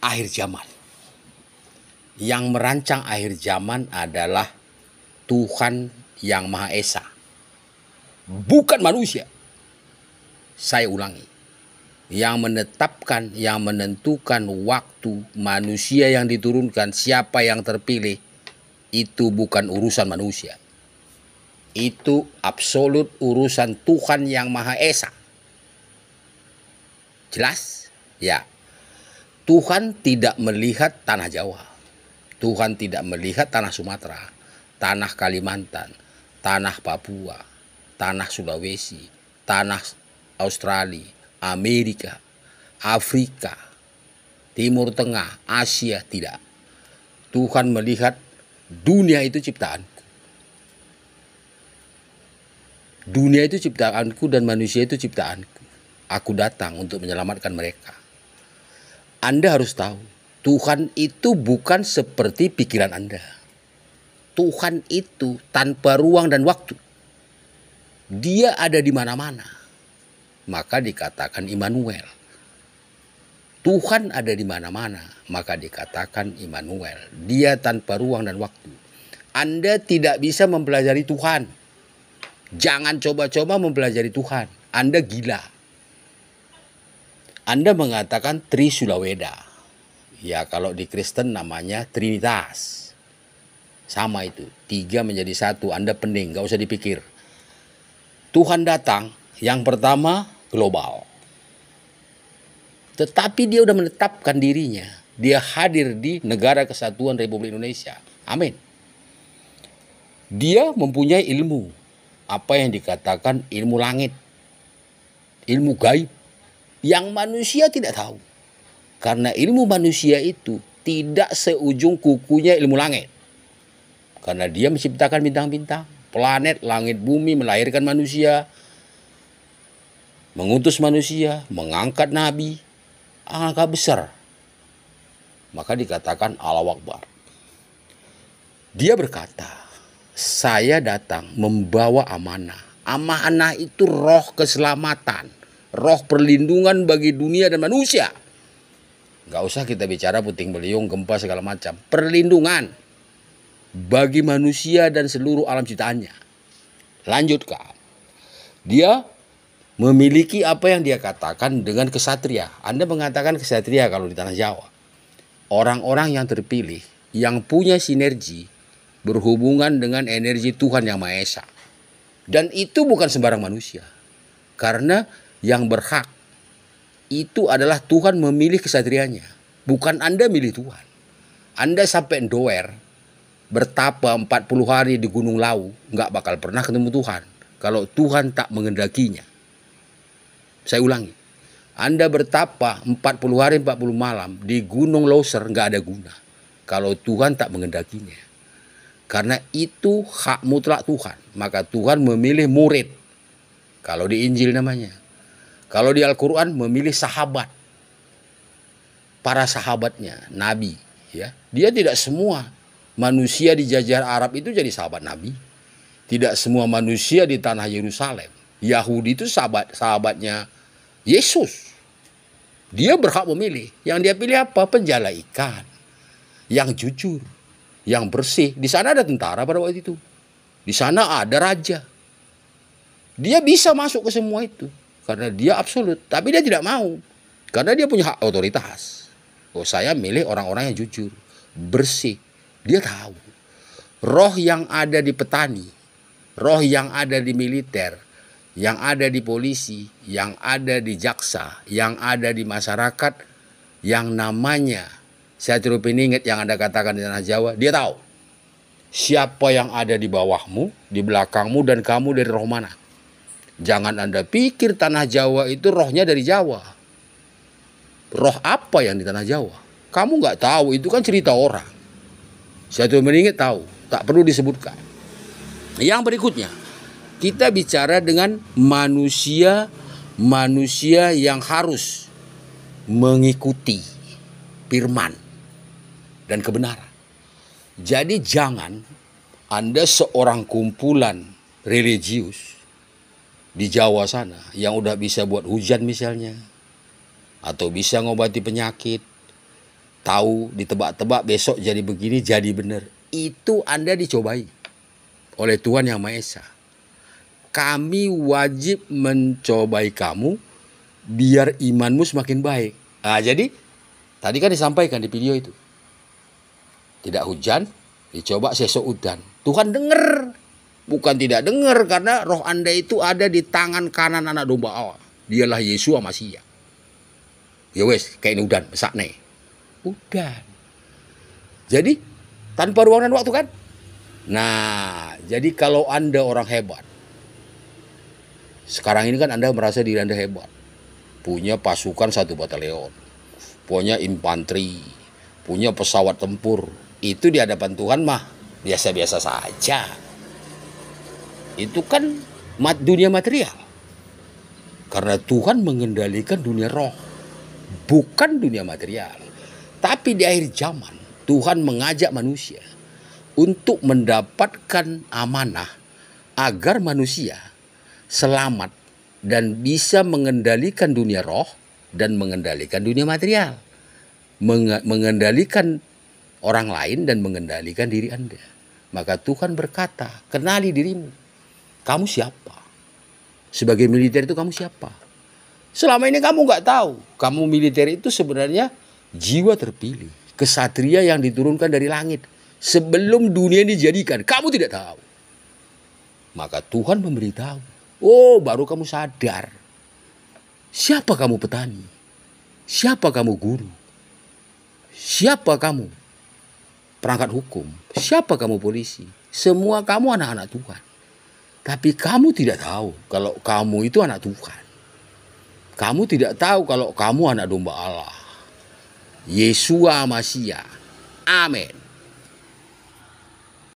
akhir zaman. Yang merancang akhir zaman adalah Tuhan yang Maha Esa, bukan manusia. Saya ulangi, yang menetapkan, yang menentukan waktu manusia yang diturunkan, siapa yang terpilih, itu bukan urusan manusia. Itu absolut urusan Tuhan yang Maha Esa. Jelas? Ya. Tuhan tidak melihat tanah Jawa. Tuhan tidak melihat tanah Sumatera, tanah Kalimantan, tanah Papua, tanah Sulawesi, tanah Australia, Amerika, Afrika, Timur Tengah, Asia, tidak. Tuhan melihat dunia itu ciptaanku. Dunia itu ciptaanku dan manusia itu ciptaanku. Aku datang untuk menyelamatkan mereka. Anda harus tahu, Tuhan itu bukan seperti pikiran Anda. Tuhan itu tanpa ruang dan waktu. Dia ada di mana-mana. Maka dikatakan Immanuel. Tuhan ada di mana-mana, maka dikatakan Immanuel. Dia tanpa ruang dan waktu. Anda tidak bisa mempelajari Tuhan. Jangan coba-coba mempelajari Tuhan. Anda gila. Anda mengatakan Trisulaweda. Ya, kalau di Kristen namanya Trinitas. Sama itu, 3 menjadi 1. Anda pening, gak usah dipikir. Tuhan datang, yang pertama global. Tetapi dia udah menetapkan dirinya. Dia hadir di Negara Kesatuan Republik Indonesia. Amin. Dia mempunyai ilmu. Apa yang dikatakan ilmu langit. Ilmu gaib. Yang manusia tidak tahu. Karena ilmu manusia itu tidak seujung kukunya ilmu langit. Karena dia menciptakan bintang-bintang, planet, langit, bumi, melahirkan manusia, mengutus manusia, mengangkat nabi, angka besar. Maka dikatakan Allahu Akbar. Dia berkata, saya datang membawa amanah. Amanah itu roh keselamatan, roh perlindungan bagi dunia dan manusia. Gak usah kita bicara puting beliung, gempa segala macam. Perlindungan bagi manusia dan seluruh alam ciptaannya. Lanjutkan. Dia memiliki apa yang dia katakan dengan kesatria. Anda mengatakan kesatria kalau di tanah Jawa. Orang-orang yang terpilih, yang punya sinergi, berhubungan dengan energi Tuhan yang Maha Esa. Dan itu bukan sembarang manusia. Karena yang berhak itu adalah Tuhan memilih kesatrianya. Bukan Anda milih Tuhan. Anda sampai doer, bertapa 40 hari di Gunung Lawu, nggak bakal pernah ketemu Tuhan. Kalau Tuhan tak mengendakinya. Saya ulangi. Anda bertapa 40 hari 40 malam di Gunung Loser, nggak ada guna. Kalau Tuhan tak mengendakinya. Karena itu hak mutlak Tuhan. Maka Tuhan memilih murid. Kalau di Injil namanya. Kalau di Al-Quran memilih sahabat. Para sahabatnya, nabi. Ya. Dia tidak semua manusia di jajahan Arab itu jadi sahabat nabi. Tidak semua manusia di tanah Yerusalem. Yahudi itu sahabatnya Yesus. Dia berhak memilih. Yang dia pilih apa? Penjala ikan. Yang jujur. Yang bersih. Di sana ada tentara pada waktu itu. Di sana ada raja. Dia bisa masuk ke semua itu. Karena dia absolut. Tapi dia tidak mau. Karena dia punya hak otoritas. Oh, saya milih orang-orang yang jujur. Bersih. Dia tahu. Roh yang ada di petani. Roh yang ada di militer. Yang ada di polisi. Yang ada di jaksa. Yang ada di masyarakat. Yang namanya Satrio Piningit yang Anda katakan di tanah Jawa. Dia tahu. Siapa yang ada di bawahmu, di belakangmu, dan kamu dari roh mana. Jangan Anda pikir tanah Jawa itu rohnya dari Jawa. Roh apa yang di tanah Jawa? Kamu nggak tahu, itu kan cerita orang. Satrio Piningit tahu, tak perlu disebutkan. Yang berikutnya, kita bicara dengan manusia yang harus mengikuti firman dan kebenaran. Jadi jangan Anda seorang kumpulan religius di Jawa sana yang udah bisa buat hujan misalnya, atau bisa ngobati penyakit, tahu, ditebak-tebak besok jadi begini, jadi benar. Itu Anda dicobai oleh Tuhan Yang Maha Esa. Kami wajib mencobai kamu biar imanmu semakin baik. Nah, jadi tadi kan disampaikan di video itu. Tidak hujan, dicoba sesok udan. Tuhan dengar. Bukan tidak dengar, karena roh Anda itu ada di tangan kanan anak domba Allah. Dialah Yesua Masiah. Ya wes, kayak udan, sakne. Udan. Jadi tanpa ruang dan waktu kan? Nah, jadi kalau Anda orang hebat, sekarang ini kan Anda merasa diri Anda hebat. Punya pasukan 1 batalion, punya infanteri, punya pesawat tempur. Itu di hadapan Tuhan mah biasa-biasa saja. Itu kan dunia material. Karena Tuhan mengendalikan dunia roh, bukan dunia material. Tapi di akhir zaman, Tuhan mengajak manusia untuk mendapatkan amanah agar manusia selamat dan bisa mengendalikan dunia roh dan mengendalikan dunia material. Mengendalikan orang lain dan mengendalikan diri Anda. Maka Tuhan berkata, kenali dirimu. Kamu siapa? Sebagai militer itu kamu siapa? Selama ini kamu nggak tahu. Kamu militer itu sebenarnya jiwa terpilih. Kesatria yang diturunkan dari langit. Sebelum dunia dijadikan. Kamu tidak tahu. Maka Tuhan memberitahu. Oh, baru kamu sadar. Siapa kamu petani? Siapa kamu guru? Siapa kamu perangkat hukum? Siapa kamu polisi? Semua kamu anak-anak Tuhan. Tapi kamu tidak tahu kalau kamu itu anak Tuhan. Kamu tidak tahu kalau kamu anak domba Allah. Yesua Masiah. Amin.